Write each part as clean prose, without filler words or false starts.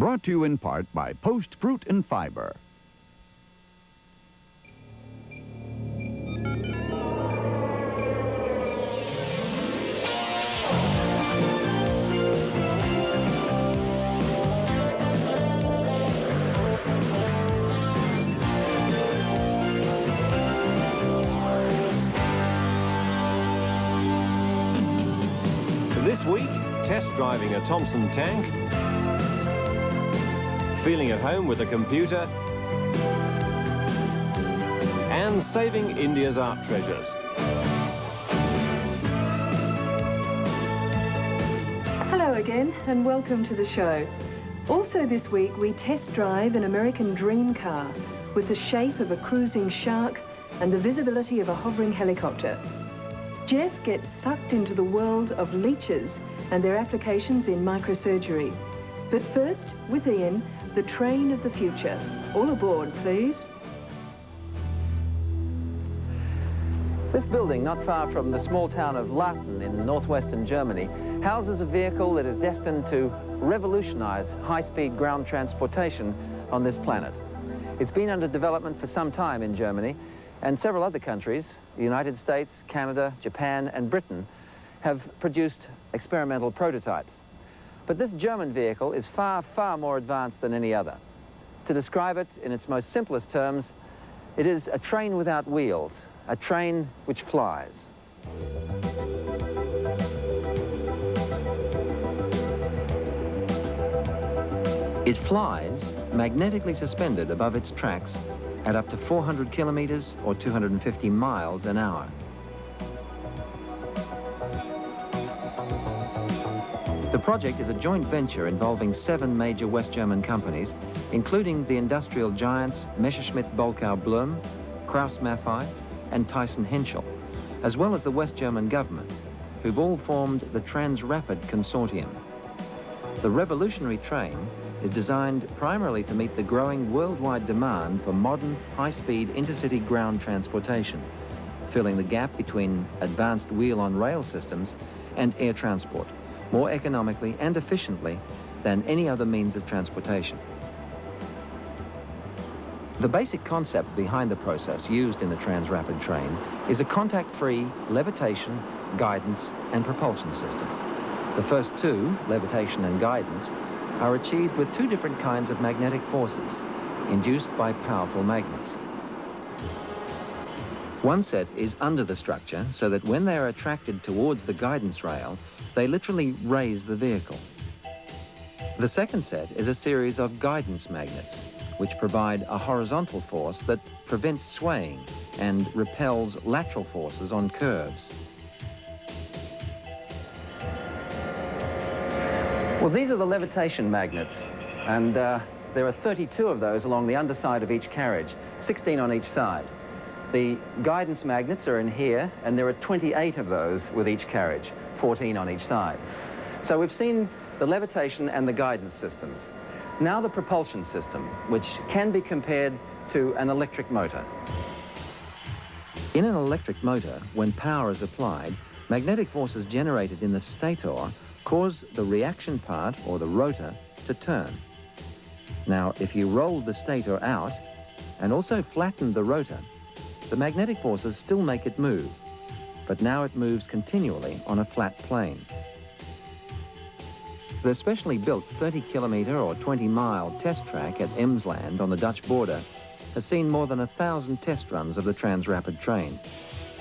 Brought to you in part by Post Fruit and Fiber. This week, test driving a Thomson Tank, feeling at home with a computer, and saving India's art treasures. Hello again, and welcome to the show. Also this week, we test drive an American dream car with the shape of a cruising shark and the visibility of a hovering helicopter. Jeff gets sucked into the world of leeches and their applications in microsurgery. But first, with Ian, the train of the future. All aboard, please. This building, not far from the small town of Lauten in northwestern Germany, houses a vehicle that is destined to revolutionize high-speed ground transportation on this planet. It's been under development for some time in Germany, and several other countries, the United States, Canada, Japan, and Britain, have produced experimental prototypes. But this German vehicle is far, far more advanced than any other. To describe it in its most simplest terms, it is a train without wheels, a train which flies. It flies magnetically suspended above its tracks at up to 400 kilometers or 250 miles an hour. The project is a joint venture involving 7 major West German companies, including the industrial giants Messerschmitt Bolkau Blum, Krauss Maffei, and Thyssen Henschel, as well as the West German government, who've all formed the Transrapid Consortium. The revolutionary train is designed primarily to meet the growing worldwide demand for modern, high-speed intercity ground transportation, filling the gap between advanced wheel-on-rail systems and air transport, more economically and efficiently than any other means of transportation. The basic concept behind the process used in the Transrapid train is a contact-free levitation, guidance, and propulsion system. The first two, levitation and guidance, are achieved with 2 different kinds of magnetic forces induced by powerful magnets. One set is under the structure so that when they are attracted towards the guidance rail, they literally raise the vehicle. The second set is a series of guidance magnets, which provide a horizontal force that prevents swaying and repels lateral forces on curves. Well, these are the levitation magnets, and there are 32 of those along the underside of each carriage, 16 on each side. The guidance magnets are in here, and there are 28 of those with each carriage, 14 on each side. So we've seen the levitation and the guidance systems. Now the propulsion system, which can be compared to an electric motor. In an electric motor, when power is applied, magnetic forces generated in the stator cause the reaction part, or the rotor, to turn. Now, if you rolled the stator out and also flattened the rotor, the magnetic forces still make it move, but now it moves continually on a flat plane. The specially built 30-kilometer or 20-mile test track at Emsland on the Dutch border has seen more than 1,000 test runs of the Transrapid train,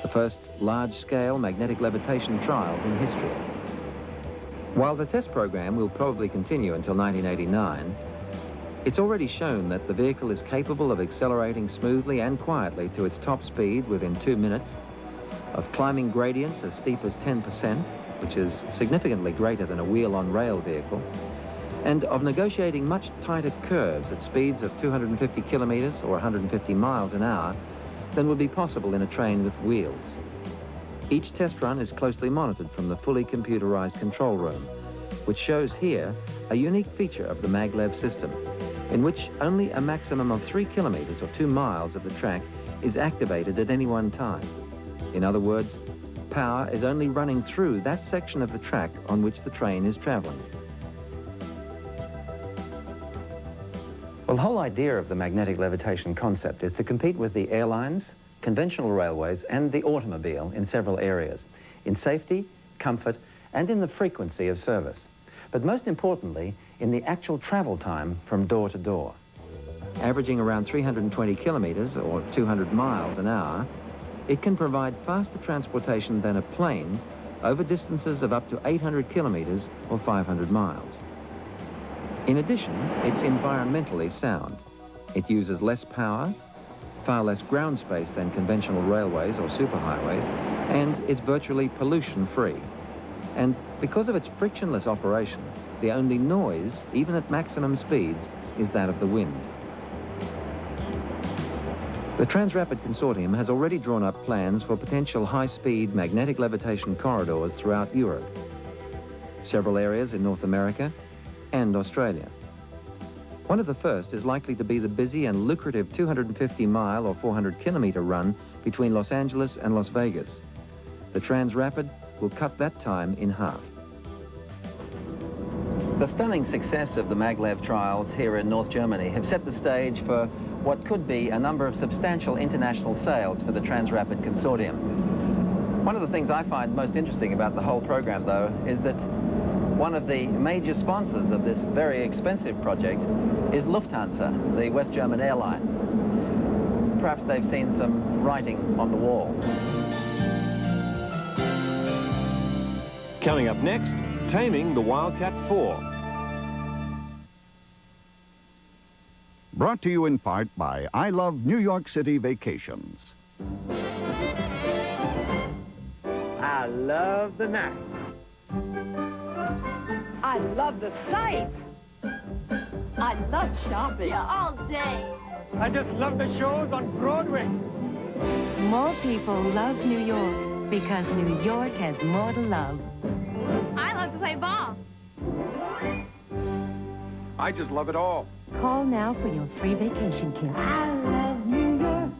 the first large-scale magnetic levitation trial in history. While the test program will probably continue until 1989, it's already shown that the vehicle is capable of accelerating smoothly and quietly to its top speed within 2 minutes, of climbing gradients as steep as 10%, which is significantly greater than a wheel-on-rail vehicle, and of negotiating much tighter curves at speeds of 250 kilometers or 150 miles an hour than would be possible in a train with wheels. Each test run is closely monitored from the fully computerized control room, which shows here a unique feature of the maglev system, in which only a maximum of 3 kilometers or 2 miles of the track is activated at any one time. In other words, power is only running through that section of the track on which the train is traveling. Well, the whole idea of the magnetic levitation concept is to compete with the airlines, conventional railways, and the automobile in several areas, in safety, comfort, and in the frequency of service. But most importantly, in the actual travel time from door to door. Averaging around 320 kilometers or 200 miles an hour, it can provide faster transportation than a plane over distances of up to 800 kilometers or 500 miles. In addition, it's environmentally sound. It uses less power, far less ground space than conventional railways or superhighways, and it's virtually pollution-free. And because of its frictionless operation, the only noise, even at maximum speeds, is that of the wind. The Transrapid Consortium has already drawn up plans for potential high-speed magnetic levitation corridors throughout Europe, several areas in North America, and Australia. One of the first is likely to be the busy and lucrative 250-mile or 400-kilometer run between Los Angeles and Las Vegas. The Transrapid will cut that time in half. The stunning success of the maglev trials here in North Germany have set the stage for what could be a number of substantial international sales for the Transrapid Consortium. One of the things I find most interesting about the whole program, though, is that one of the major sponsors of this very expensive project is Lufthansa, the West German airline. Perhaps they've seen some writing on the wall. Coming up next, taming the Wildcat 4. Brought to you in part by I Love New York City Vacations. I love the nights. I love the sights. I love shopping. Yeah, all day. I just love the shows on Broadway. More people love New York because New York has more to love. I love to play ball. I just love it all. Call now for your free vacation kit. I love New York.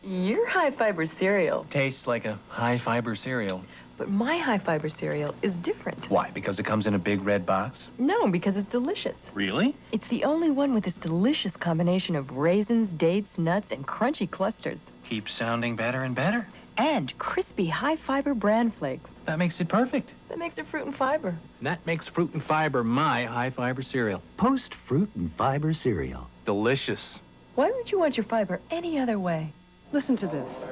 Your high-fiber cereal. Tastes like a high-fiber cereal. But my high-fiber cereal is different. Why? Because it comes in a big red box? No, because it's delicious. Really? It's the only one with this delicious combination of raisins, dates, nuts, and crunchy clusters. Keeps sounding better and better. And crispy high-fiber bran flakes. That makes it perfect. That makes it fruit and fiber. That makes fruit and fiber my high-fiber cereal. Post Fruit and Fiber cereal. Delicious. Why would you want your fiber any other way? Listen to this.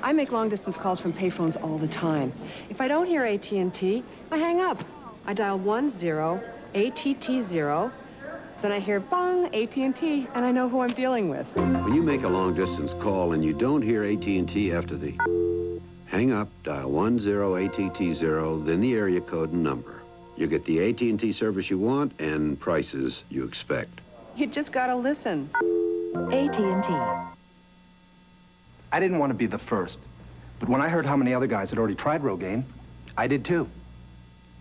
I make long-distance calls from payphones all the time. If I don't hear AT&T, I hang up. I dial 10-ATT-0, then I hear bong, AT&T, and I know who I'm dealing with. When you make a long-distance call and you don't hear AT&T after the hang up, dial 10-ATT-0, then the area code and number. You get the AT&T service you want and prices you expect. You just gotta listen. AT&T. I didn't want to be the first, but when I heard how many other guys had already tried Rogaine, I did too.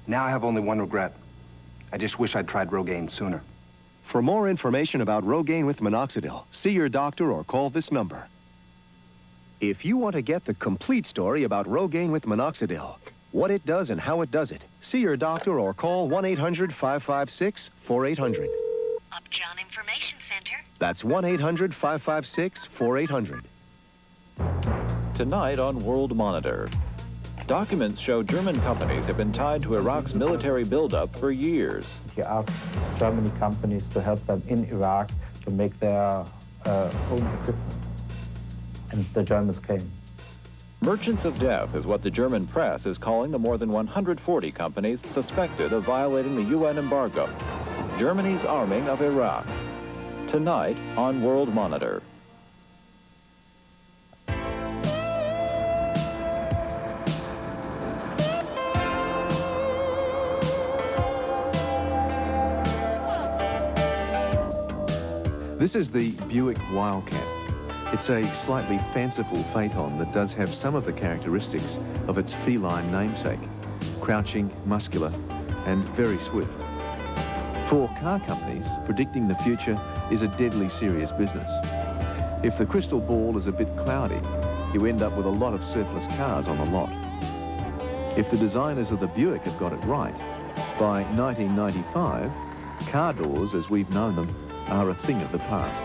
Now I have only one regret. I just wish I'd tried Rogaine sooner. For more information about Rogaine with minoxidil, see your doctor or call this number. If you want to get the complete story about Rogaine with minoxidil, what it does and how it does it, see your doctor or call 1-800-556-4800. Upjohn Information Center. That's 1-800-556-4800. Tonight on World Monitor. Documents show German companies have been tied to Iraq's military buildup for years. He asked German companies to help them in Iraq to make their own equipment. And the Germans came. Merchants of death is what the German press is calling the more than 140 companies suspected of violating the UN embargo. Germany's arming of Iraq. Tonight on World Monitor. This is the Buick Wildcat. It's a slightly fanciful phaeton that does have some of the characteristics of its feline namesake. Crouching, muscular, and very swift. For car companies, predicting the future is a deadly serious business. If the crystal ball is a bit cloudy, you end up with a lot of surplus cars on the lot. If the designers of the Buick have got it right, by 1995, car doors, as we've known them, are a thing of the past.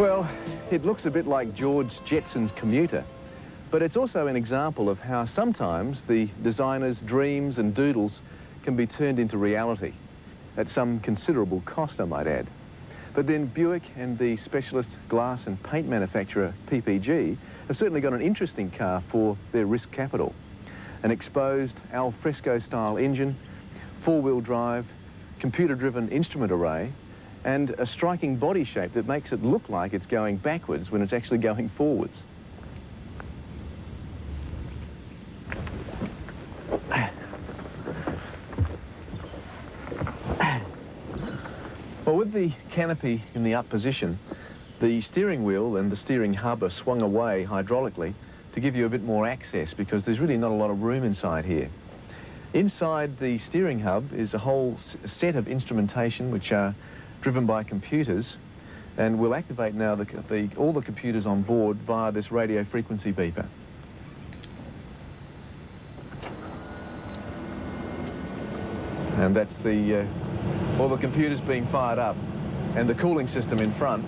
Well, it looks a bit like George Jetson's commuter, but it's also an example of how sometimes the designer's dreams and doodles can be turned into reality, at some considerable cost, I might add. But then Buick and the specialist glass and paint manufacturer PPG have certainly got an interesting car for their risk capital. An exposed al fresco style engine, four-wheel drive, computer-driven instrument array, and a striking body shape that makes it look like it's going backwards when it's actually going forwards. Well, with the canopy in the up position, the steering wheel and the steering hub are swung away hydraulically to give you a bit more access, because there's really not a lot of room inside here. Inside the steering hub is a whole set of instrumentation which are driven by computers, and we'll activate now all the computers on board via this radio frequency beeper. And that's all the computers being fired up, and the cooling system in front.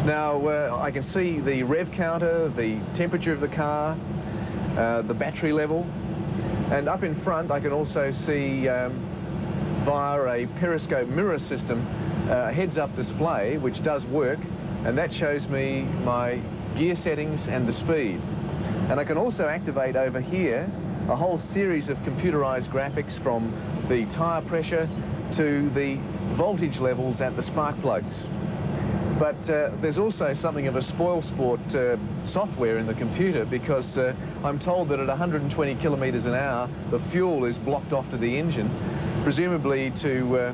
Now I can see the rev counter, the temperature of the car, the battery level, and up in front I can also see via a periscope mirror system a heads-up display which does work, and that shows me my gear settings and the speed. And I can also activate over here a whole series of computerized graphics, from the tire pressure to the voltage levels at the spark plugs. But there's also something of a spoil sport software in the computer, because I'm told that at 120 kilometers an hour the fuel is blocked off to the engine, presumably to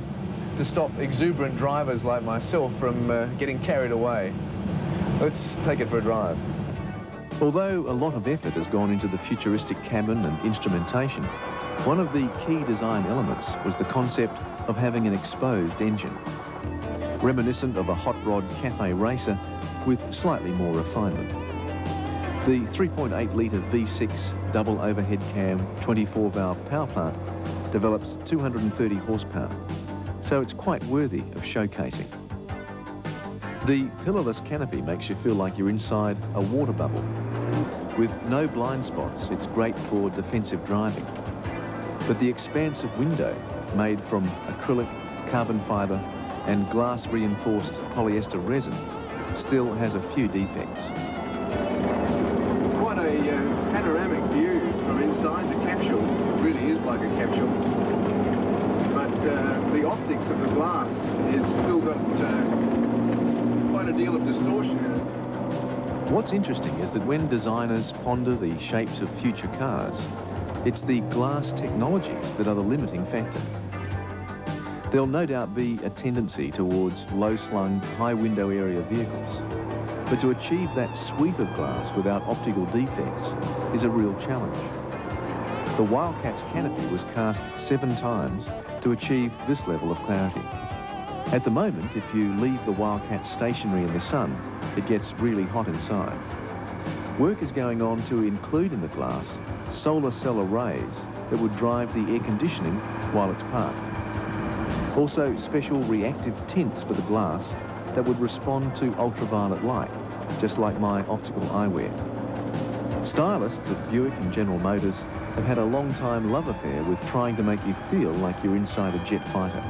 stop exuberant drivers like myself from getting carried away. Let's take it for a drive. Although a lot of effort has gone into the futuristic cabin and instrumentation, one of the key design elements was the concept of having an exposed engine, reminiscent of a hot rod cafe racer with slightly more refinement. The 3.8-litre V6 double overhead cam 24-valve power plant develops 230 horsepower, so it's quite worthy of showcasing. The pillarless canopy makes you feel like you're inside a water bubble. With no blind spots, it's great for defensive driving. But the expansive window, made from acrylic, carbon fibre and glass-reinforced polyester resin, still has a few defects. It's quite a panoramic view from inside the capsule. It really is like a capsule. But the optics of the glass is still got quite a deal of distortion in it. What's interesting is that when designers ponder the shapes of future cars, it's the glass technologies that are the limiting factor. There'll no doubt be a tendency towards low-slung, high-window area vehicles, but to achieve that sweep of glass without optical defects is a real challenge. The Wildcat's canopy was cast 7 times to achieve this level of clarity. At the moment, if you leave the Wildcat stationary in the sun, it gets really hot inside. Work is going on to include in the glass solar cell arrays that would drive the air conditioning while it's parked. Also, special reactive tints for the glass that would respond to ultraviolet light, just like my optical eyewear. Stylists at Buick and General Motors have had a long-time love affair with trying to make you feel like you're inside a jet fighter.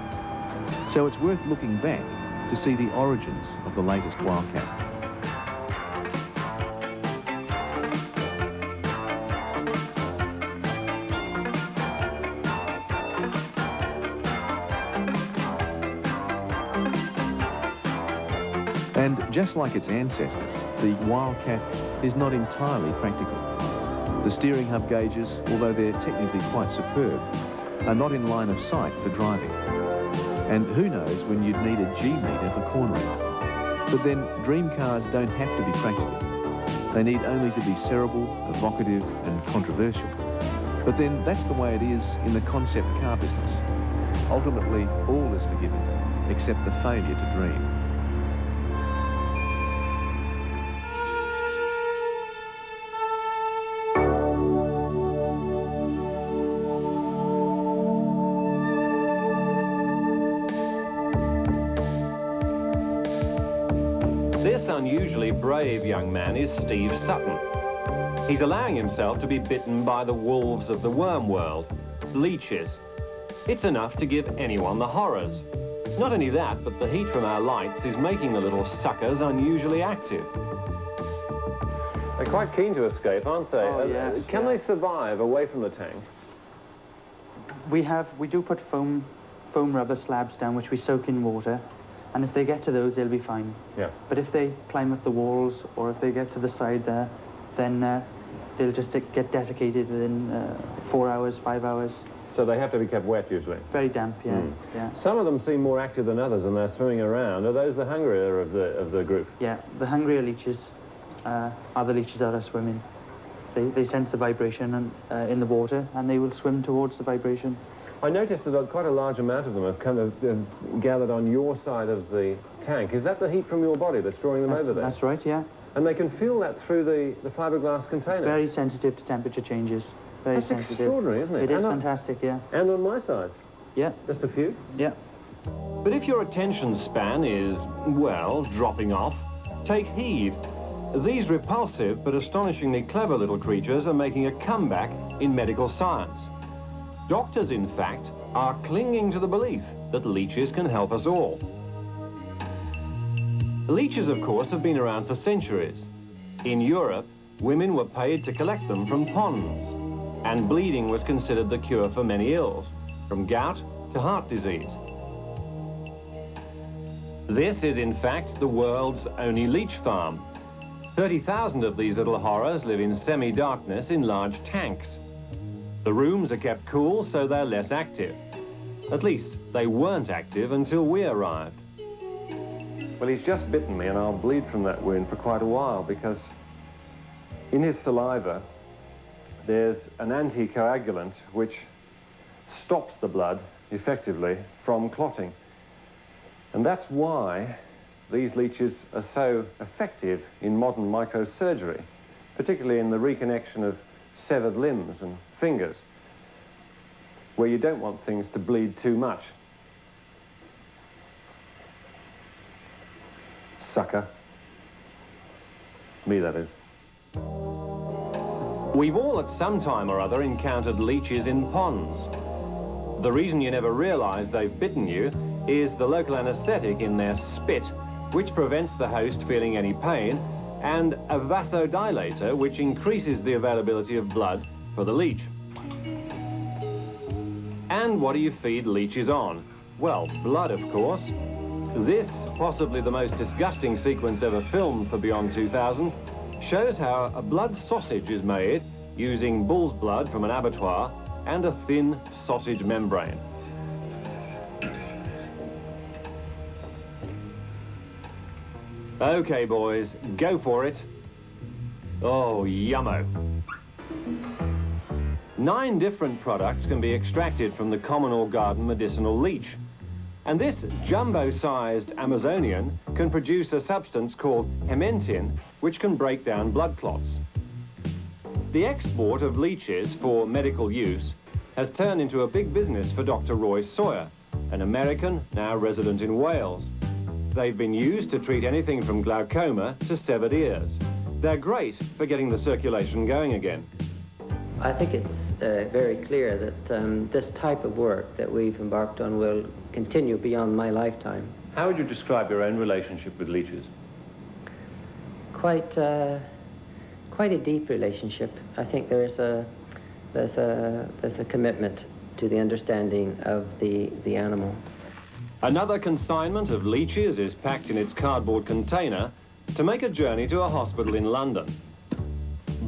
So it's worth looking back to see the origins of the latest Wildcat. And just like its ancestors, the Wildcat is not entirely practical. The steering hub gauges, although they're technically quite superb, are not in line of sight for driving. And who knows when you'd need a G-meter for cornering. But then dream cars don't have to be practical. They need only to be cerebral, evocative and controversial. But then that's the way it is in the concept car business. Ultimately, all is forgiven, except the failure to dream. unusually brave young man is Steve Sutton. He's allowing himself to be bitten by the wolves of the worm world, leeches. It's enough to give anyone the horrors. Not only that, but the heat from our lights is making the little suckers unusually active. They're quite keen to escape, aren't they? Oh, yes, Can they survive away from the tank? We do put foam rubber slabs down, which we soak in water, and if they get to those, they'll be fine. Yeah. But if they climb up the walls, or if they get to the side there, then they'll just get desiccated within 4 hours, 5 hours. So they have to be kept wet, usually? Very damp, yeah. Yeah. Some of them seem more active than others, and they're swimming around. Are those the hungrier of the group? Yeah, the hungrier leeches are the leeches that are swimming. They sense the vibration and, in the water, and they will swim towards the vibration. I noticed that quite a large amount of them have kind of gathered on your side of the tank. Is that the heat from your body that's drawing them over there? That's right, yeah. And they can feel that through the fiberglass container? Very sensitive to temperature changes. Very That's sensitive. extraordinary, isn't it? It is fantastic, yeah. And on my side? Yeah. Just a few? Yeah. But if your attention span is, well, dropping off, take heed. These repulsive but astonishingly clever little creatures are making a comeback in medical science. Doctors, in fact, are clinging to the belief that leeches can help us all. Leeches, of course, have been around for centuries. In Europe, women were paid to collect them from ponds, and bleeding was considered the cure for many ills, from gout to heart disease. This is, in fact, the world's only leech farm. 30,000 of these little horrors live in semi-darkness in large tanks. The rooms are kept cool, so they're less active. At least, they weren't active until we arrived. Well, he's just bitten me, and I'll bleed from that wound for quite a while, because in his saliva, there's an anticoagulant which stops the blood, effectively, from clotting. And that's why these leeches are so effective in modern microsurgery, particularly in the reconnection of severed limbs and fingers, where you don't want things to bleed too much. Sucker. Me, that is. We've all at some time or other encountered leeches in ponds. The reason you never realize they've bitten you is the local anesthetic in their spit, which prevents the host feeling any pain, and a vasodilator, which increases the availability of blood for the leech. And what do you feed leeches on? Well, blood, of course. This, possibly the most disgusting sequence ever filmed for Beyond 2000, shows how a blood sausage is made using bull's blood from an abattoir and a thin sausage membrane. Okay, boys, go for it. Oh, yummo. 9 different products can be extracted from the common or garden medicinal leech. And this jumbo-sized Amazonian can produce a substance called hementin, which can break down blood clots. The export of leeches for medical use has turned into a big business for Dr. Roy Sawyer, an American now resident in Wales. They've been used to treat anything from glaucoma to severed ears. They're great for getting the circulation going again. I think it's very clear that this type of work that we've embarked on will continue beyond my lifetime. How would you describe your own relationship with leeches? Quite a deep relationship. I think there's a commitment to the understanding of the animal. Another consignment of leeches is packed in its cardboard container to make a journey to a hospital in London.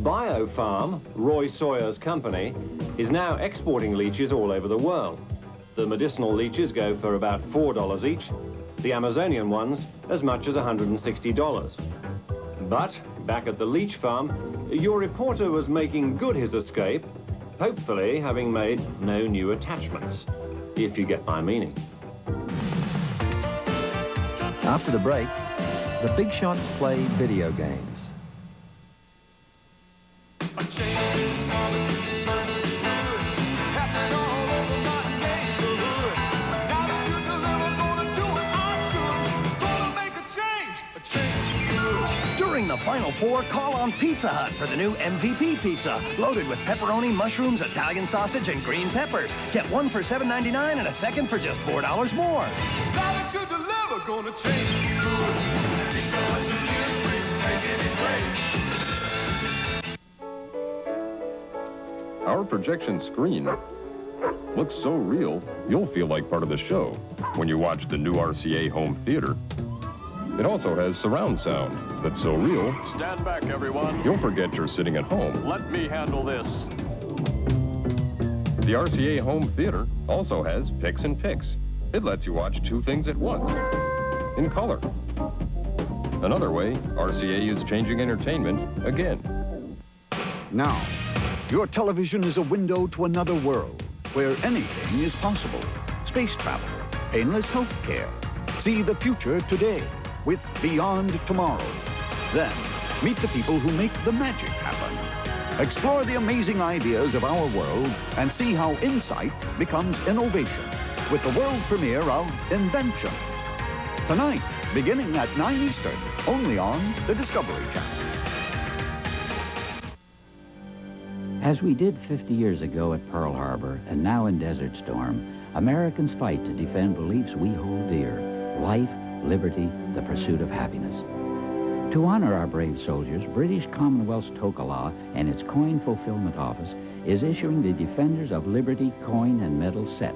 Biofarm, Roy Sawyer's company, is now exporting leeches all over the world. The medicinal leeches go for about $4 each, the Amazonian ones as much as $160. But back at the leech farm, your reporter was making good his escape, hopefully having made no new attachments, if you get my meaning. After the break, the big shots play video games. final four, call on Pizza Hut for the new MVP pizza, loaded with pepperoni, mushrooms, Italian sausage, and green peppers. Get one for $7.99 and a second for just $4 more. Now that you deliver, gonna change me good. Pizza Hut delivery, making it great. Our projection screen looks so real, you'll feel like part of the show when you watch the new RCA home theater. It also has surround sound that's so real, Stand back, everyone. you'll forget you're sitting at home. Let me handle this. The RCA home theater also has Pix and Pix. It lets you watch two things at once, in color. Another way, RCA is changing entertainment again. Now, your television is a window to another world where anything is possible. Space travel, painless health care. See the future today with Beyond Tomorrow. Then, meet the people who make the magic happen. Explore the amazing ideas of our world and see how insight becomes innovation with the world premiere of Invention. Tonight, beginning at 9 Eastern, only on the Discovery Channel. As we did 50 years ago at Pearl Harbor and now in Desert Storm, Americans fight to defend beliefs we hold dear: life, liberty, the pursuit of happiness. To honor our brave soldiers, British Commonwealth's Toka Law and its coin fulfillment office is issuing the Defenders of Liberty coin and medal set.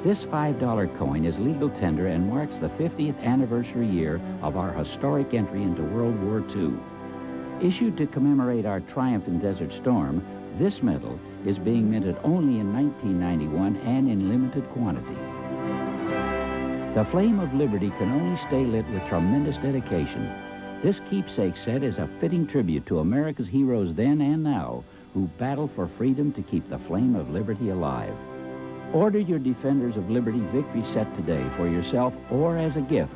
This $5 coin is legal tender and marks the 50th anniversary year of our historic entry into World War II. Issued to commemorate our triumph in Desert Storm, this medal is being minted only in 1991 and in limited quantity. The flame of liberty can only stay lit with tremendous dedication. This keepsake set is a fitting tribute to America's heroes then and now who battle for freedom to keep the flame of liberty alive. Order your Defenders of Liberty victory set today for yourself or as a gift.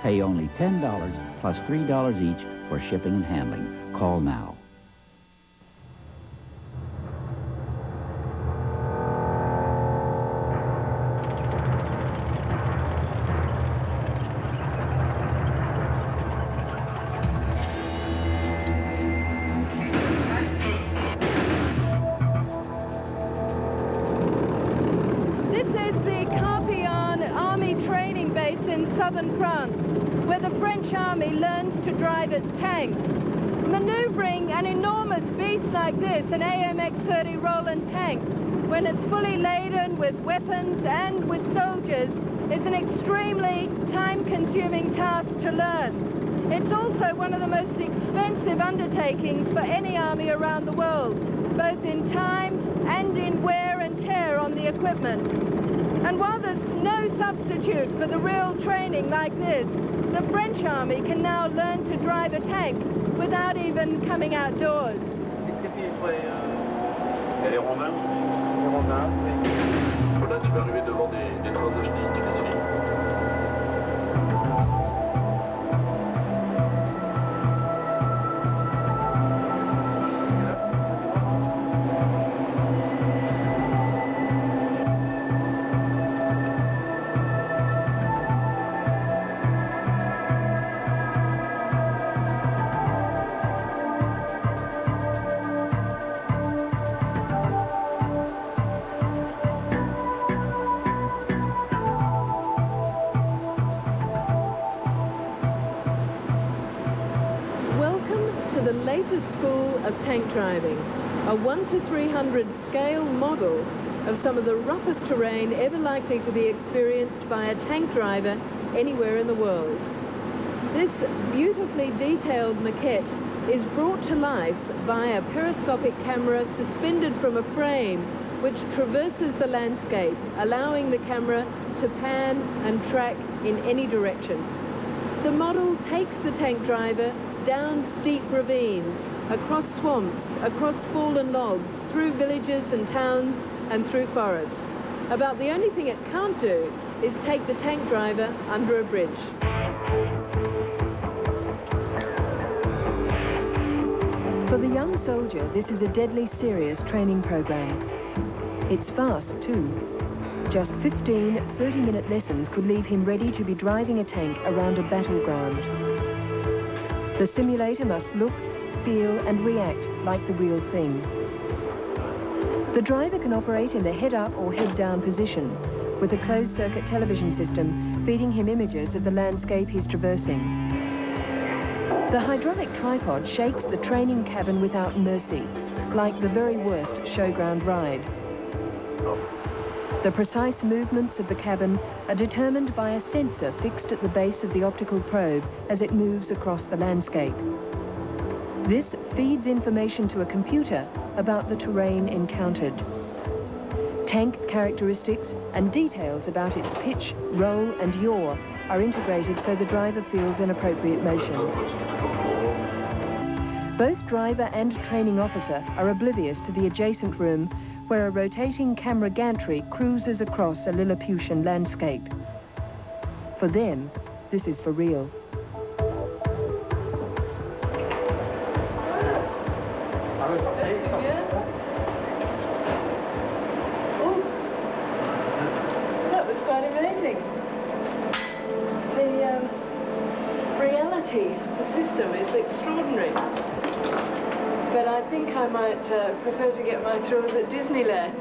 Pay only $10 plus $3 each for shipping and handling. Call now. southern France, where the French army learns to drive its tanks. Maneuvering an enormous beast like this, an AMX-30 Roland tank, when it's fully laden with weapons and with soldiers, is an extremely time-consuming task to learn. It's also one of the most expensive undertakings for any army around the world, both in time and in wear and tear on the equipment. And while there's no substitute for the real training like this, the French army can now learn to drive a tank without even coming outdoors. School of tank driving, a 1 to 300 scale model of some of the roughest terrain ever likely to be experienced by a tank driver anywhere in the world. This beautifully detailed maquette is brought to life by a periscopic camera suspended from a frame which traverses the landscape, allowing the camera to pan and track in any direction. The model takes the tank driver down steep ravines, across swamps, across fallen logs, through villages and towns, and through forests. About the only thing it can't do is take the tank driver under a bridge. For the young soldier, this is a deadly serious training program. It's fast, too. Just 15 30-minute lessons could leave him ready to be driving a tank around a battleground. The simulator must look, feel and react like the real thing. The driver can operate in the head-up or head-down position, with a closed-circuit television system feeding him images of the landscape he's traversing. The hydraulic tripod shakes the training cabin without mercy, like the very worst showground ride. The precise movements of the cabin are determined by a sensor fixed at the base of the optical probe as it moves across the landscape. This feeds information to a computer about the terrain encountered. Tank characteristics and details about its pitch, roll and yaw are integrated so the driver feels an appropriate motion. Both driver and training officer are oblivious to the adjacent room where a rotating camera gantry cruises across a Lilliputian landscape. For them, this is for real. That was quite amazing. The reality of the system is extraordinary. But I think I might prefer to get my thrills at Disneyland.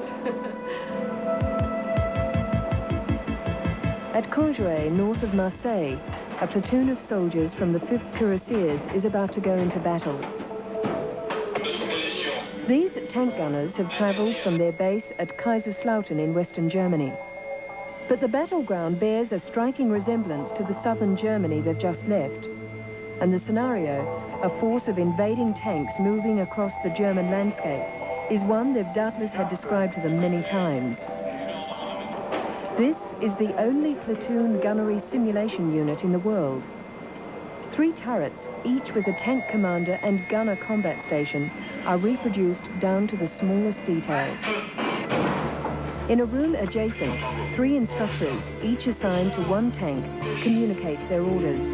At Conjouet, north of Marseille, a platoon of soldiers from the 5th Cuirassiers is about to go into battle. These tank gunners have travelled from their base at Kaiserslautern in western Germany. But the battleground bears a striking resemblance to the southern Germany they've just left. And the scenario, a force of invading tanks moving across the German landscape, is one they've doubtless had described to them many times. This is the only platoon gunnery simulation unit in the world. 3 turrets, each with a tank commander and gunner combat station, are reproduced down to the smallest detail. In a room adjacent, 3 instructors, each assigned to 1 tank, communicate their orders.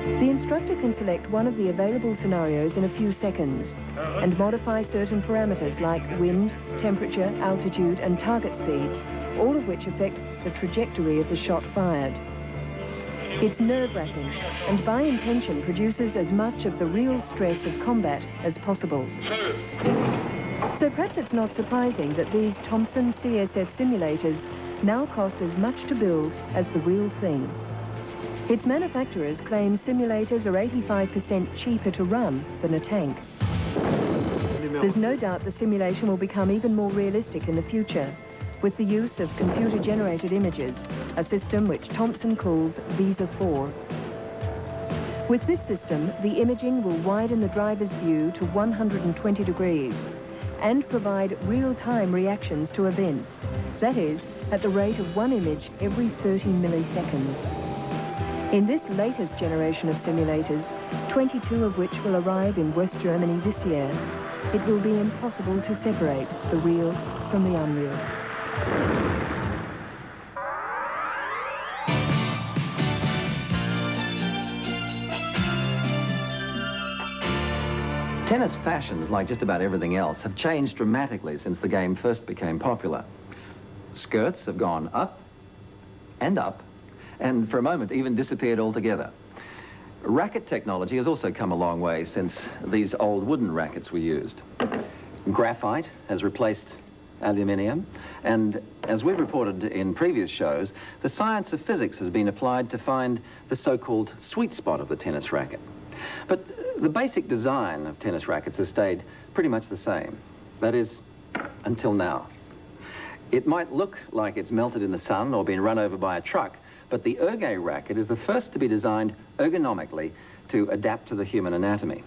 The instructor can select one of the available scenarios in a few seconds and modify certain parameters like wind, temperature, altitude and target speed, all of which affect the trajectory of the shot fired. It's nerve-wracking and by intention produces as much of the real stress of combat as possible. So perhaps it's not surprising that these Thomson CSF simulators now cost as much to build as the real thing. Its manufacturers claim simulators are 85% cheaper to run than a tank. There's no doubt the simulation will become even more realistic in the future, with the use of computer-generated images, a system which Thomson calls Visa 4. With this system, the imaging will widen the driver's view to 120 degrees and provide real-time reactions to events, that is, at the rate of 1 image every 30 milliseconds. In this latest generation of simulators, 22 of which will arrive in West Germany this year, it will be impossible to separate the real from the unreal. Tennis fashions, like just about everything else, have changed dramatically since the game first became popular. Skirts have gone up, and for a moment even disappeared altogether. Racket technology has also come a long way since these old wooden rackets were used. Graphite has replaced aluminium, and as we've reported in previous shows, the science of physics has been applied to find the so-called sweet spot of the tennis racket. But the basic design of tennis rackets has stayed pretty much the same. That is, until now. It might look like it's melted in the sun or been run over by a truck, but the ergo racket is the first to be designed ergonomically to adapt to the human anatomy.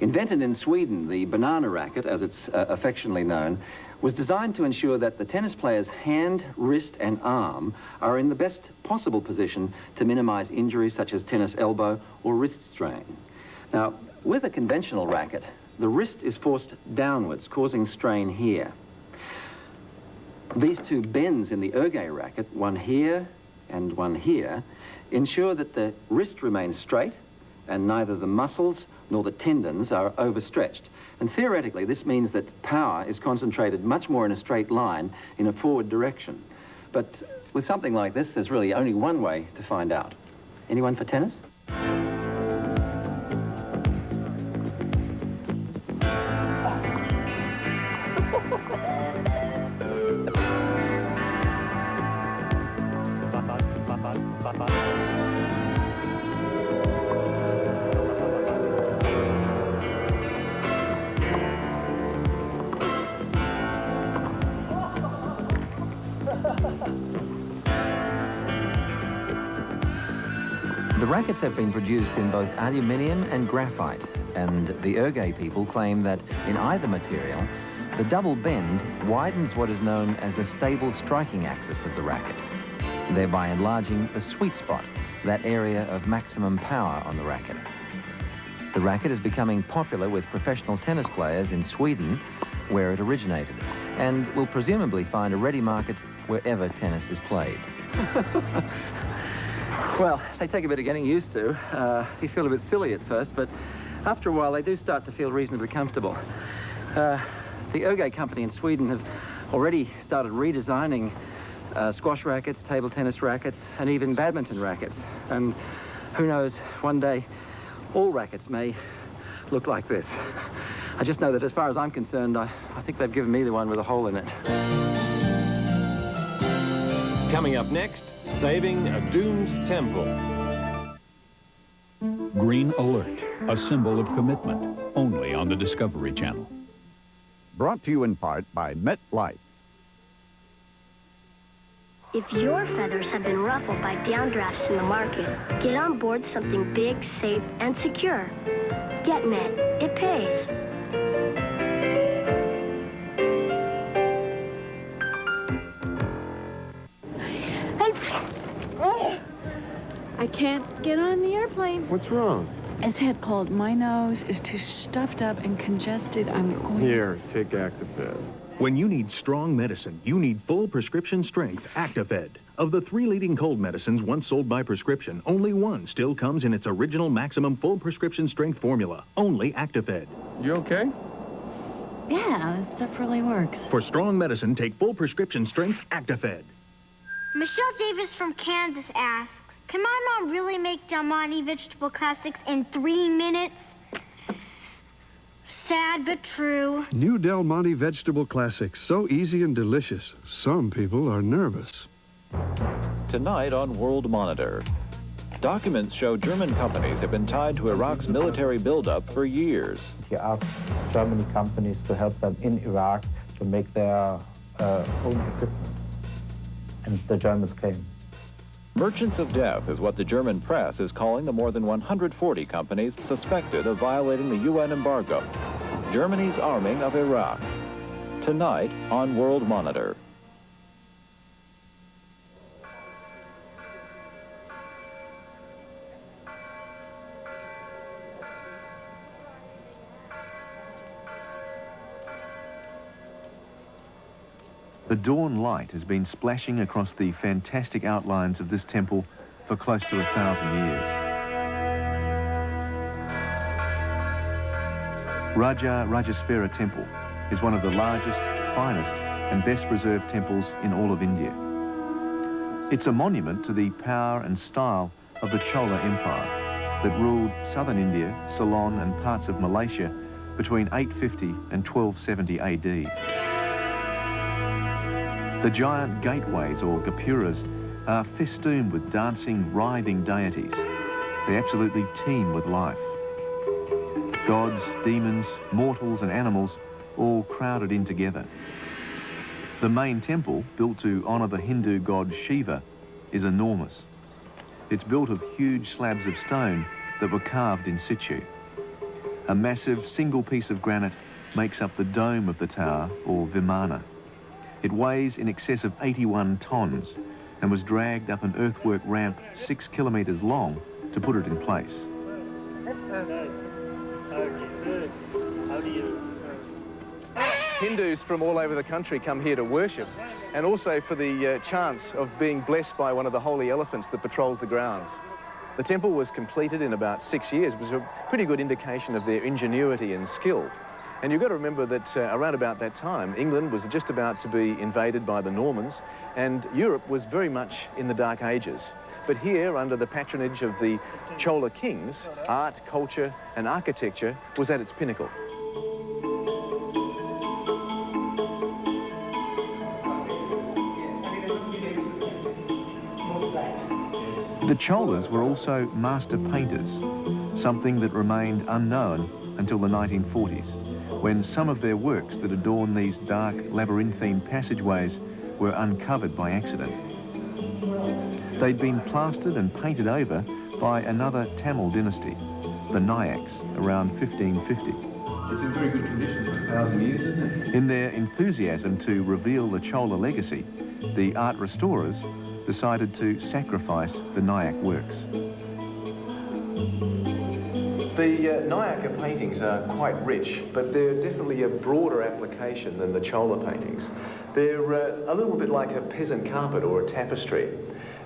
Invented in Sweden, the banana racket, as it's affectionately known, was designed to ensure that the tennis player's hand, wrist and arm are in the best possible position to minimize injuries such as tennis elbow or wrist strain. Now, with a conventional racket, the wrist is forced downwards, causing strain here. These 2 bends in the ergo racket, one here and one here, ensure that the wrist remains straight and neither the muscles nor the tendons are overstretched. And theoretically, this means that power is concentrated much more in a straight line in a forward direction. But with something like this, there's really only one way to find out. Anyone for tennis? The rackets have been produced in both aluminium and graphite, and the ergay people claim that in either material, the double bend widens what is known as the stable striking axis of the racket, thereby enlarging the sweet spot, that area of maximum power on the racket. The racket is becoming popular with professional tennis players in Sweden, where it originated, and will presumably find a ready market wherever tennis is played. Well, they take a bit of getting used to. You feel a bit silly at first, but after a while they do start to feel reasonably comfortable. The ergay company in Sweden have already started redesigning squash rackets, table tennis rackets, and even badminton rackets. And who knows, one day all rackets may look like this. I just know that as far as I'm concerned, I think they've given me the one with a hole in it. Coming up next, saving a doomed temple. Green Alert, a symbol of commitment, only on the Discovery Channel. Brought to you in part by MetLife. If your feathers have been ruffled by downdrafts in the market, get on board something big, safe, and secure. Get Met. It pays. I can't get on the airplane. What's wrong? As Ted called, my nose is too stuffed up and congested. I'm going... Here, take Actifed. When you need strong medicine, you need full prescription strength Actifed. Of the 3 leading cold medicines once sold by prescription, only one still comes in its original maximum full prescription strength formula. Only Actifed. You okay? Yeah, this stuff really works. For strong medicine, take full prescription strength Actifed. Michelle Davis from Kansas asks, can my mom really make Del Monte vegetable classics in 3 minutes? Sad but true. New Del Monte vegetable classics, so easy and delicious. Some people are nervous. Tonight on World Monitor, documents show German companies have been tied to Iraq's military buildup for years. He asked German companies to help them in Iraq to make their own equipment. And the Germans came. Merchants of Death is what the German press is calling the more than 140 companies suspected of violating the UN embargo. Germany's arming of Iraq. Tonight on World Monitor. The dawn light has been splashing across the fantastic outlines of this temple for close to 1,000 years. Raja Rajasphera Temple is one of the largest, finest and best preserved temples in all of India. It's a monument to the power and style of the Chola Empire that ruled southern India, Ceylon and parts of Malaysia between 850 and 1270 AD. The giant gateways, or gopuras, are festooned with dancing, writhing deities. They absolutely teem with life. Gods, demons, mortals and animals all crowded in together. The main temple, built to honour the Hindu god Shiva, is enormous. It's built of huge slabs of stone that were carved in situ. A massive single piece of granite makes up the dome of the tower, or Vimana. It weighs in excess of 81 tons and was dragged up an earthwork ramp 6 kilometres long to put it in place. Hindus from all over the country come here to worship, and also for the chance of being blessed by one of the holy elephants that patrols the grounds. The temple was completed in about 6 years, which was a pretty good indication of their ingenuity and skill. And you've got to remember that around about that time, England was just about to be invaded by the Normans, and Europe was very much in the Dark Ages. But here, under the patronage of the Chola kings, art, culture, and architecture was at its pinnacle. The Cholas were also master painters, something that remained unknown until the 1940s, when some of their works that adorn these dark, labyrinthine passageways were uncovered by accident. They'd been plastered and painted over by another Tamil dynasty, the Nayaks, around 1550. It's in very good condition for 1,000 years, isn't it? In their enthusiasm to reveal the Chola legacy, the art restorers decided to sacrifice the Nayak works. The Nayaka paintings are quite rich, but they're definitely a broader application than the Chola paintings. They're a little bit like a peasant carpet or a tapestry,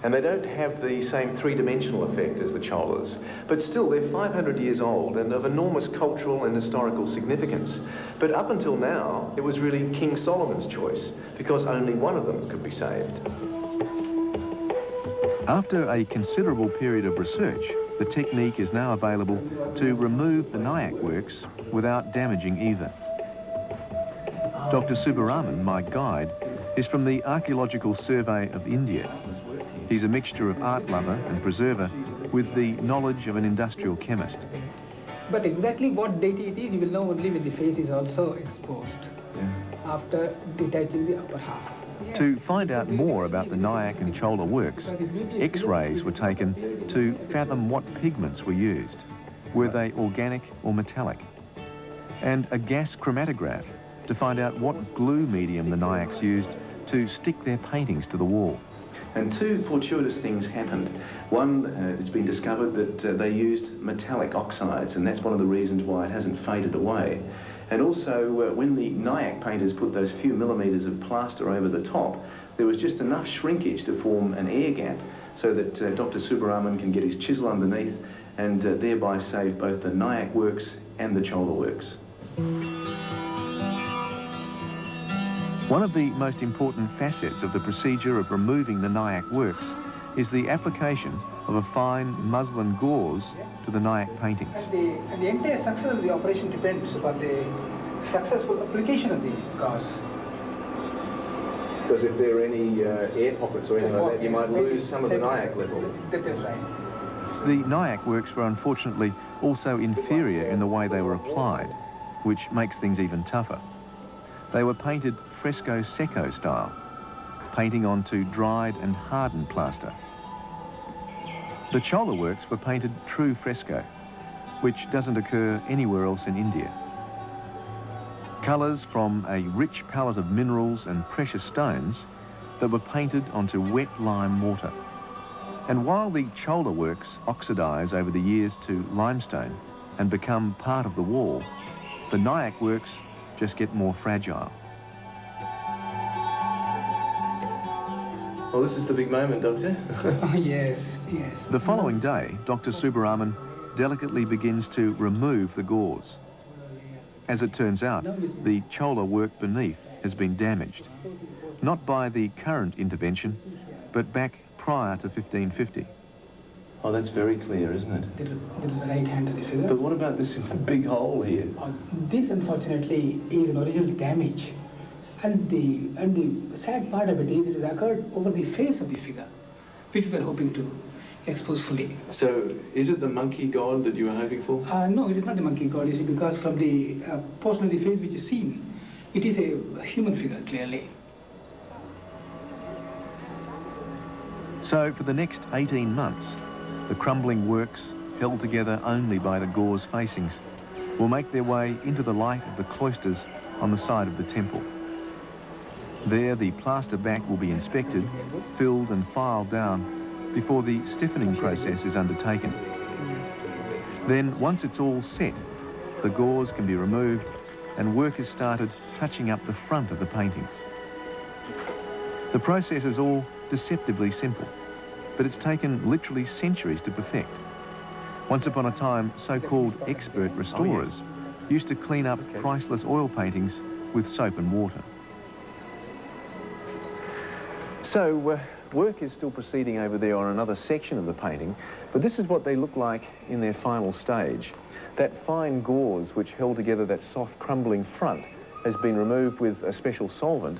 and they don't have the same three-dimensional effect as the Cholas. But still, they're 500 years old and of enormous cultural and historical significance. But up until now, it was really King Solomon's choice, because only one of them could be saved. After a considerable period of research, the technique is now available to remove the Nayak works without damaging either. Dr. Subbaraman, my guide, is from the Archaeological Survey of India. He's a mixture of art lover and preserver with the knowledge of an industrial chemist. But exactly what deity it is, you will know only when the face is also exposed, after detaching the upper half. To find out more about the Nayak and Chola works, X-rays were taken to fathom what pigments were used. Were they organic or metallic? And a gas chromatograph to find out what glue medium the Nayaks used to stick their paintings to the wall. And two fortuitous things happened. One, it's been discovered that they used metallic oxides, and that's one of the reasons why it hasn't faded away. And also, when the Nayak painters put those few millimetres of plaster over the top, there was just enough shrinkage to form an air gap so that Dr. Subbaraman can get his chisel underneath and thereby save both the Nayak works and the Chola works. One of the most important facets of the procedure of removing the Nayak works is the application of a fine muslin gauze to the Nayak paintings. And the entire success of the operation depends upon the successful application of the gauze. Because if there are any air pockets or anything like that, you might lose some of the Nayak level. That is right. The Nayak works were unfortunately also inferior in the way they were applied, which makes things even tougher. They were painted fresco secco style, painting onto dried and hardened plaster. The Chola works were painted true fresco, which doesn't occur anywhere else in India. Colours from a rich palette of minerals and precious stones that were painted onto wet lime mortar. And while the Chola works oxidise over the years to limestone and become part of the wall, the Nayak works just get more fragile. Well, this is the big moment, Doctor. Oh, yes, yes. The following day, Dr. Subbaraman delicately begins to remove the gauze. As it turns out, the Chola work beneath has been damaged, not by the current intervention, but back prior to 1550. Oh, that's very clear, isn't it? The right hand of the figure. But what about this big hole here? This, unfortunately, is an original damage. And the sad part of it is it has occurred over the face of the figure, which we were hoping to expose fully. So, is it the monkey god that you were hoping for? No, it is not the monkey god, you see, because from the portion of the face which is seen, it is a human figure, clearly. So, for the next 18 months, the crumbling works, held together only by the gauze facings, will make their way into the light of the cloisters on the side of the temple. There, the plaster back will be inspected, filled and filed down before the stiffening process is undertaken. Then, once it's all set, the gauze can be removed and work is started touching up the front of the paintings. The process is all deceptively simple, but it's taken literally centuries to perfect. Once upon a time, so-called expert restorers used to clean up priceless oil paintings with soap and water. So, work is still proceeding over there on another section of the painting, but this is what they look like in their final stage. That fine gauze which held together that soft crumbling front has been removed with a special solvent,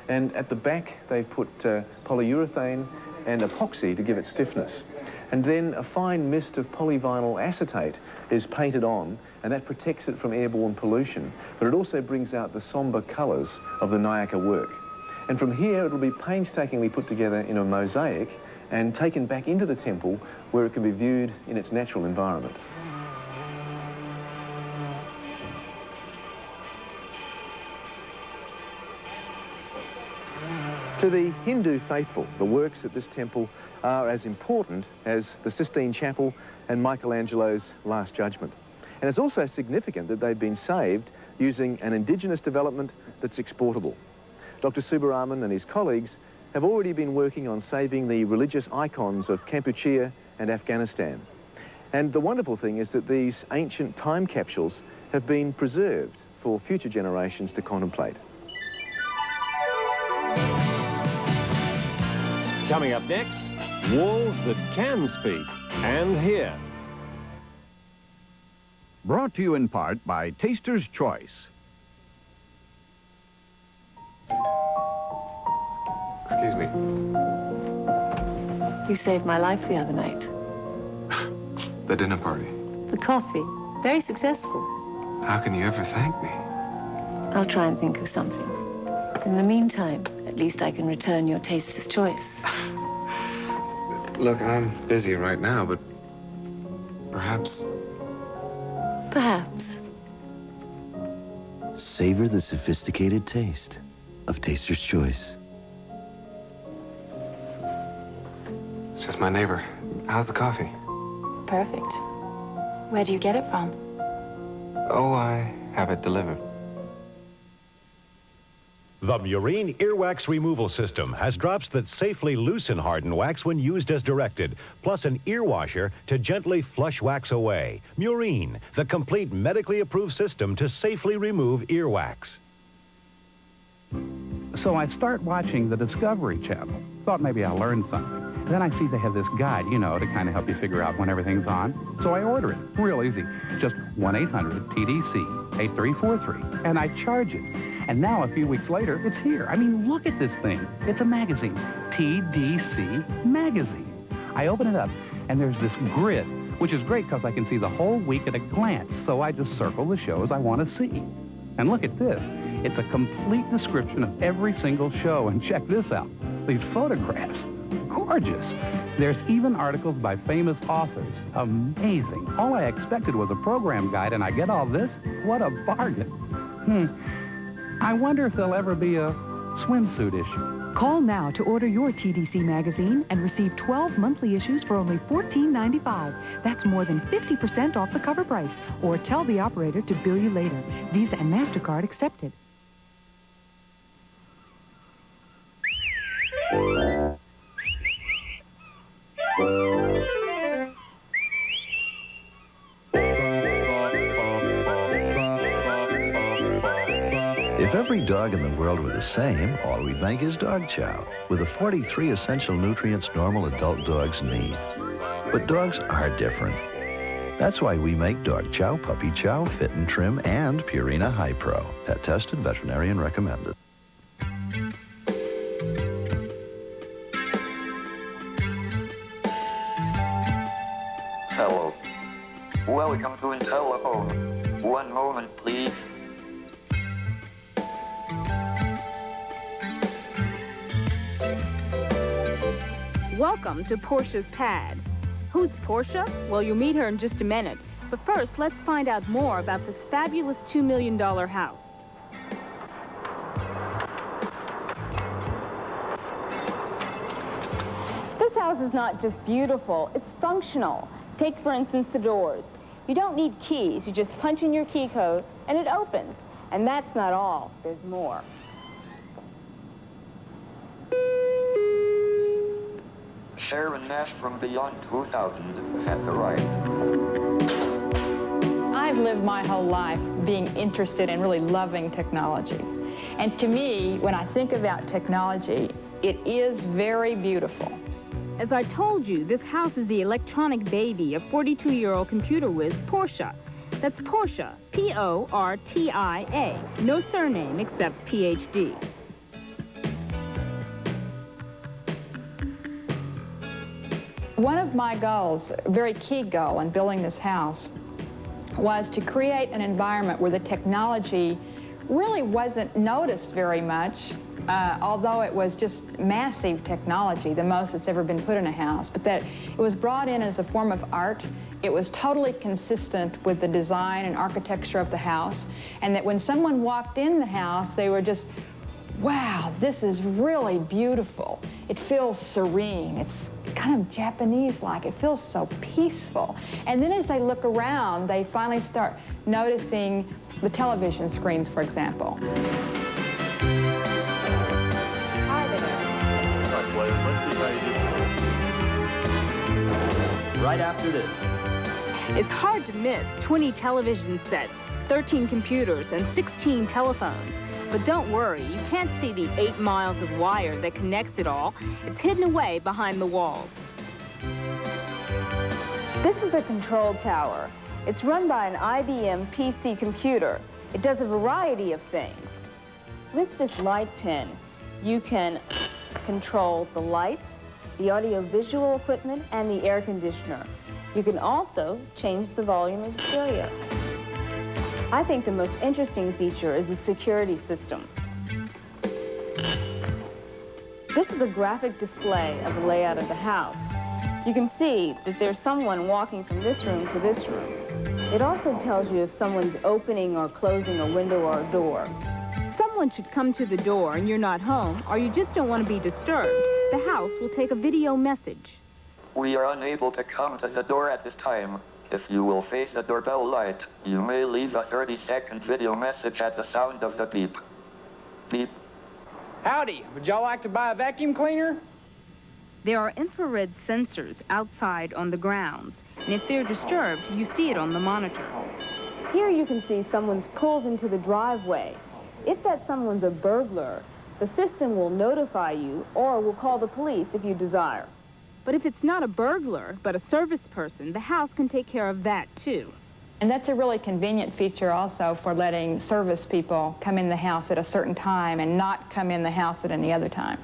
and at the back they've put polyurethane and epoxy to give it stiffness. And then a fine mist of polyvinyl acetate is painted on, and that protects it from airborne pollution, but it also brings out the sombre colours of the Nayaka work. And from here, it'll be painstakingly put together in a mosaic and taken back into the temple where it can be viewed in its natural environment. To the Hindu faithful, the works at this temple are as important as the Sistine Chapel and Michelangelo's Last Judgment. And it's also significant that they've been saved using an indigenous development that's exportable. Dr. Subbaraman and his colleagues have already been working on saving the religious icons of Kampuchea and Afghanistan. And the wonderful thing is that these ancient time capsules have been preserved for future generations to contemplate. Coming up next, walls that can speak and hear. Brought to you in part by Taster's Choice. Excuse me. You saved my life the other night. The dinner party. The coffee. Very successful. How can you ever thank me? I'll try and think of something. In the meantime, at least I can return your Taster's Choice. Look, I'm busy right now, but perhaps... Perhaps. Savor the sophisticated taste of Taster's Choice. It's just my neighbor. How's the coffee? Perfect. Where do you get it from? Oh, I have it delivered. The Murine Earwax Removal System has drops that safely loosen hardened wax when used as directed, plus an ear washer to gently flush wax away. Murine, the complete medically approved system to safely remove earwax. So I start watching the Discovery Channel. Thought maybe I'll learn something. Then I see they have this guide, you know, to kind of help you figure out when everything's on. So I order it. Real easy. Just 1-800-TDC-8343. And I charge it. And now, a few weeks later, it's here. I mean, look at this thing. It's a magazine. TDC Magazine. I open it up, and there's this grid, which is great because I can see the whole week at a glance. So I just circle the shows I want to see. And look at this. It's a complete description of every single show. And check this out. These photographs. Gorgeous. There's even articles by famous authors. Amazing. All I expected was a program guide, and I get all this? What a bargain. I wonder if there'll ever be a swimsuit issue. Call now to order your TDC magazine and receive 12 monthly issues for only $14.95. That's more than 50% off the cover price. Or tell the operator to bill you later. Visa and MasterCard accepted. If every dog in the world were the same, all we'd make is dog chow, with the 43 essential nutrients normal adult dogs need. But dogs are different. That's why we make dog chow, puppy chow, fit and trim, and Purina High Pro. Pet tested, veterinarian recommended. Hello. Welcome to Telephone. One moment, please. Welcome to Portia's Pad. Who's Portia? Well, you'll meet her in just a minute. But first, let's find out more about this fabulous $2 million house. This house is not just beautiful, it's functional. Take, for instance, the doors. You don't need keys. You just punch in your key code, and it opens. And that's not all. There's more. Sharon Nash from Beyond 2000 has arrived. I've lived my whole life being interested in really loving technology. And to me, when I think about technology, it is very beautiful. As I told you, this house is the electronic baby of 42-year-old computer whiz Portia. That's Portia, P-O-R-T-I-A. No surname except Ph.D. One of my goals, a very key goal in building this house, was to create an environment where the technology really wasn't noticed very much, although it was just massive technology, the most that's ever been put in a house, but that it was brought in as a form of art. It was totally consistent with the design and architecture of the house, and that when someone walked in the house, they were just, wow, this is really beautiful. It feels serene. It's kind of Japanese-like. It feels so peaceful. And then as they look around, they finally start noticing the television screens, for example. Hi there. Let's see how you do. Right after this. It's hard to miss 20 television sets, 13 computers, and 16 telephones. But don't worry, you can't see the 8 miles of wire that connects it all. It's hidden away behind the walls. This is the control tower. It's run by an IBM PC computer. It does a variety of things. With this light pin, you can control the lights, the audio-visual equipment, and the air conditioner. You can also change the volume of the stereo. I think the most interesting feature is the security system. This is a graphic display of the layout of the house. You can see that there's someone walking from this room to this room. It also tells you if someone's opening or closing a window or a door. Someone should come to the door and you're not home, or you just don't want to be disturbed. The house will take a video message. We are unable to come to the door at this time. If you will face the doorbell light, you may leave a 30-second video message at the sound of the beep. Beep. Howdy, would y'all like to buy a vacuum cleaner? There are infrared sensors outside on the grounds, and if they're disturbed, you see it on the monitor. Here you can see someone's pulled into the driveway. If that someone's a burglar, the system will notify you or will call the police if you desire. But if it's not a burglar, but a service person, the house can take care of that, too. And that's a really convenient feature also for letting service people come in the house at a certain time and not come in the house at any other time.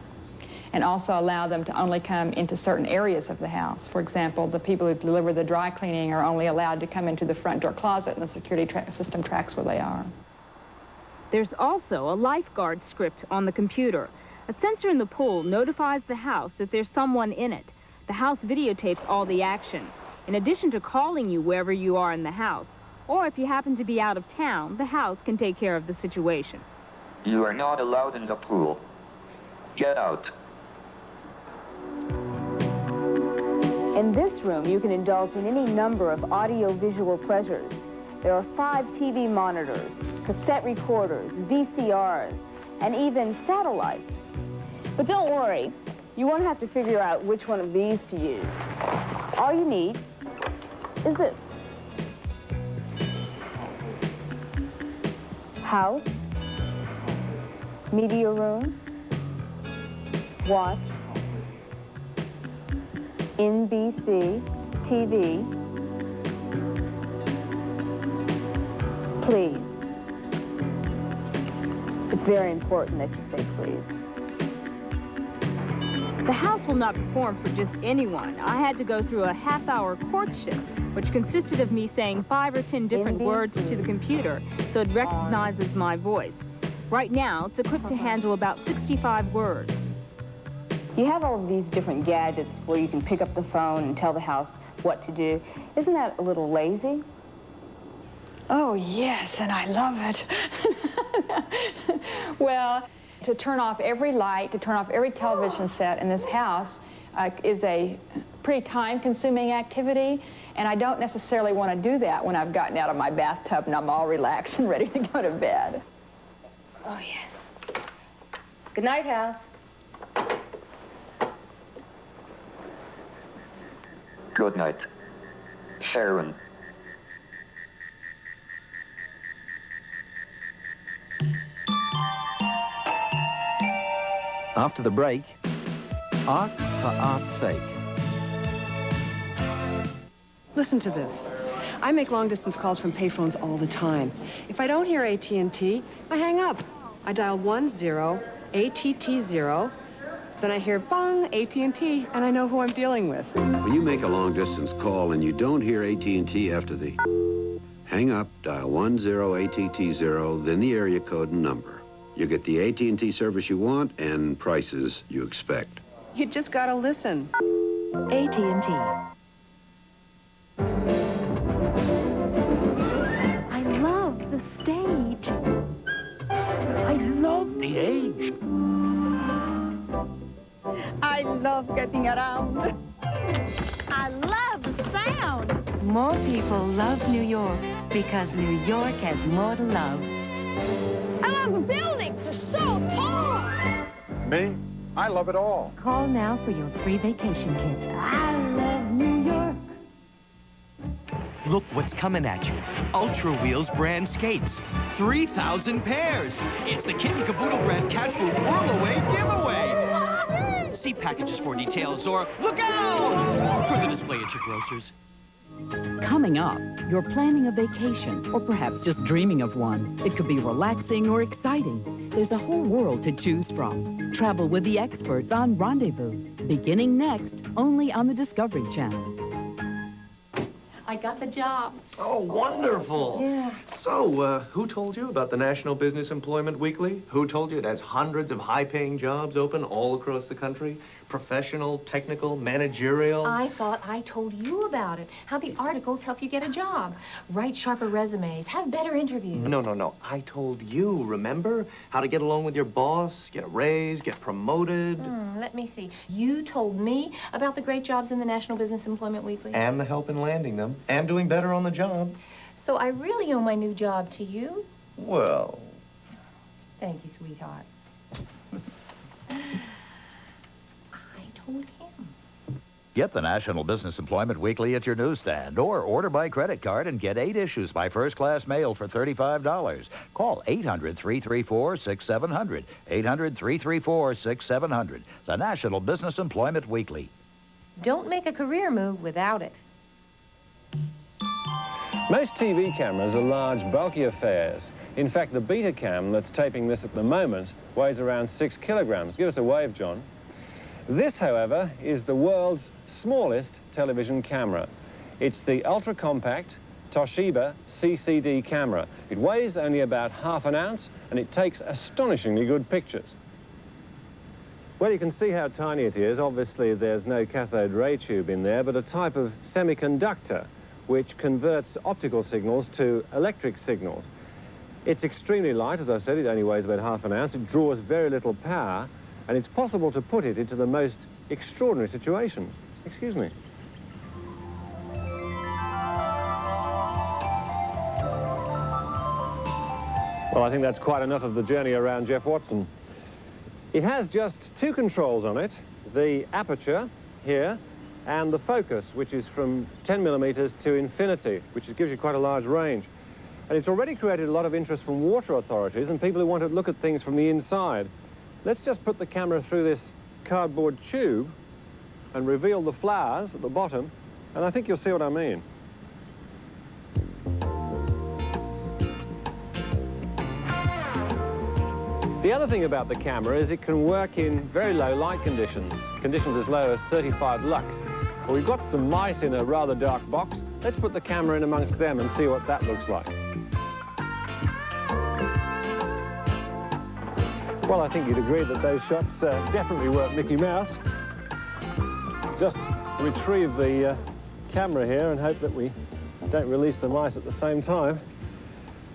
And also allow them to only come into certain areas of the house. For example, the people who deliver the dry cleaning are only allowed to come into the front door closet, and the security system tracks where they are. There's also a lifeguard script on the computer. A sensor in the pool notifies the house that there's someone in it. The house videotapes all the action. In addition to calling you wherever you are in the house, or if you happen to be out of town, the house can take care of the situation. You are not allowed in the pool. Get out. In this room, you can indulge in any number of audio-visual pleasures. There are 5 TV monitors, cassette recorders, VCRs, and even satellites. But don't worry, you won't have to figure out which one of these to use. All you need is this. House, media room, watch, NBC, TV, please. It's very important that you say please. The house will not perform for just anyone. I had to go through a half-hour courtship, which consisted of me saying 5 or 10 different words to the computer, so it recognizes my voice. Right now, it's equipped to handle about 65 words. You have all of these different gadgets where you can pick up the phone and tell the house what to do. Isn't that a little lazy? Oh, yes, and I love it. Well, to turn off every light, to turn off every television set in this house is a pretty time-consuming activity, and I don't necessarily want to do that when I've gotten out of my bathtub and I'm all relaxed and ready to go to bed. Oh, yes. Good night, house. Good night, Sharon. After the break, art for art's sake. Listen to this. I make long-distance calls from payphones all the time. If I don't hear AT&T, I hang up. I dial 10-ATT-0, then I hear bong, AT&T, and I know who I'm dealing with. When you make a long-distance call and you don't hear AT&T after the hang up, dial 10-ATT-0, then the area code and number. You get the AT&T service you want and prices you expect. You just gotta listen. AT&T. I love the stage. I love the age. I love getting around. I love the sound. More people love New York because New York has more to love. I love the buildings. They're so tall. Me? I love it all. Call now for your free vacation kit. I love New York. Look what's coming at you. Ultra Wheels brand skates. 3,000 pairs. It's the Kit and Caboodle brand cat food whirl-away giveaway. See packages for details or look out for the display at your grocer's. Coming up, you're planning a vacation or perhaps just dreaming of one. It could be relaxing or exciting. There's a whole world to choose from. Travel with the experts on Rendezvous. Beginning next, only on the Discovery Channel. I got the job. Oh, wonderful. Yeah. So, who told you about the National Business Employment Weekly? Who told you it has hundreds of high-paying jobs open all across the country? Professional, technical, managerial. I thought I told you about it. How the articles help you get a job. Write sharper resumes. Have better interviews. No. I told you, remember? How to get along with your boss, get a raise, get promoted. Let me see. You told me about the great jobs in the National Business Employment Weekly. And the help in landing them. And doing better on the job. So I really owe my new job to you? Well... Thank you, sweetheart. Get the National Business Employment Weekly at your newsstand or order by credit card and get 8 issues by first-class mail for $35. Call 800-334-6700. 800-334-6700. The National Business Employment Weekly. Don't make a career move without it. Most TV cameras are large, bulky affairs. In fact, the Betacam that's taping this at the moment weighs around 6 kilograms. Give us a wave, John. This, however, is the world's smallest television camera. It's the ultra-compact Toshiba CCD camera. It weighs only about ½ an ounce, and it takes astonishingly good pictures. Well, you can see how tiny it is. Obviously, there's no cathode ray tube in there, but a type of semiconductor which converts optical signals to electric signals. It's extremely light, as I said. It only weighs about ½ an ounce. It draws very little power, and it's possible to put it into the most extraordinary situations. Excuse me. Well, I think that's quite enough of the journey around Jeff Watson. It has just 2 controls on it, the aperture here and the focus, which is from 10 millimeters to infinity, which gives you quite a large range. And it's already created a lot of interest from water authorities and people who want to look at things from the inside. Let's just put the camera through this cardboard tube and reveal the flowers at the bottom, and I think you'll see what I mean. The other thing about the camera is it can work in very low light conditions as low as 35 lux. Well, we've got some mice in a rather dark box. Let's put the camera in amongst them and see what that looks like. Well, I think you'd agree that those shots definitely weren't Mickey Mouse. Just retrieve the camera here and hope that we don't release the mice at the same time.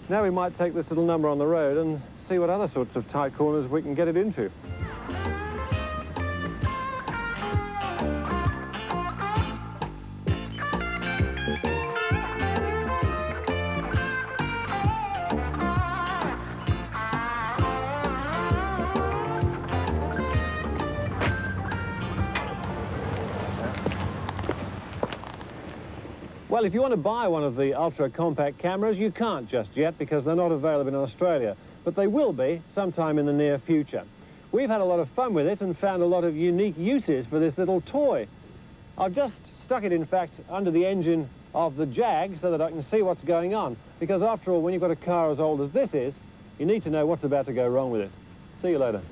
Now we might take this little number on the road and see what other sorts of tight corners we can get it into. Well, if you want to buy one of the ultra-compact cameras, you can't just yet because they're not available in Australia. But they will be sometime in the near future. We've had a lot of fun with it and found a lot of unique uses for this little toy. I've just stuck it, in fact, under the engine of the Jag so that I can see what's going on. Because after all, when you've got a car as old as this is, you need to know what's about to go wrong with it. See you later.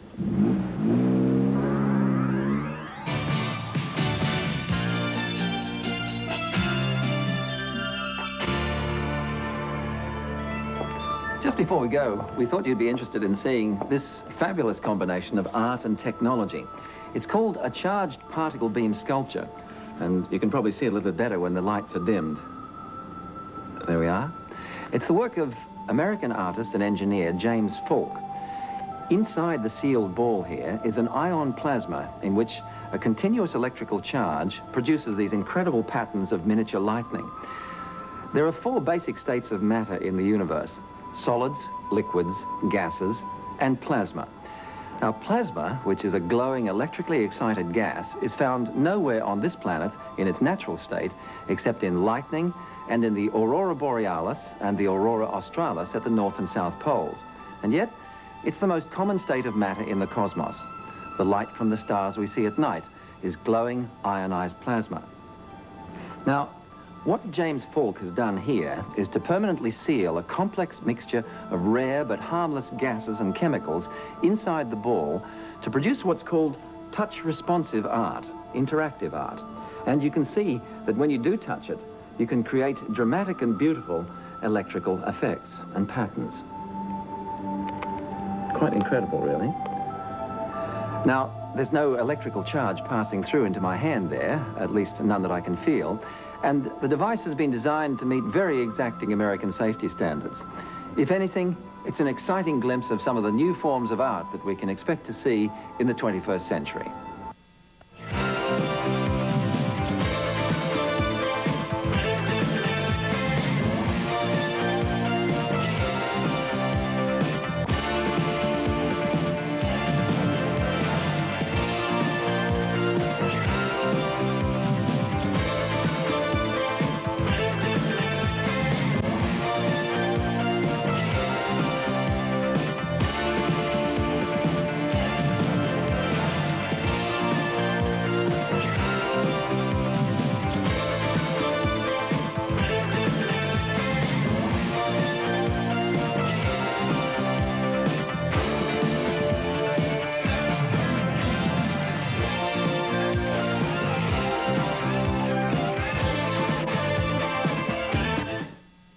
Just before we go, we thought you'd be interested in seeing this fabulous combination of art and technology. It's called a charged particle beam sculpture, and you can probably see it a little bit better when the lights are dimmed. There we are. It's the work of American artist and engineer James Falk. Inside the sealed ball here is an ion plasma in which a continuous electrical charge produces these incredible patterns of miniature lightning. There are 4 basic states of matter in the universe: solids, liquids, gases, and plasma. Now, plasma, which is a glowing, electrically excited gas, is found nowhere on this planet in its natural state except in lightning and in the aurora borealis and the aurora australis at the north and south poles. And yet, it's the most common state of matter in the cosmos. The light from the stars we see at night is glowing, ionized plasma. Now, what James Falk has done here is to permanently seal a complex mixture of rare but harmless gases and chemicals inside the ball to produce what's called touch-responsive art, interactive art. And you can see that when you do touch it, you can create dramatic and beautiful electrical effects and patterns. Quite incredible, really. Now, there's no electrical charge passing through into my hand there, at least none that I can feel. And the device has been designed to meet very exacting American safety standards. If anything, it's an exciting glimpse of some of the new forms of art that we can expect to see in the 21st century.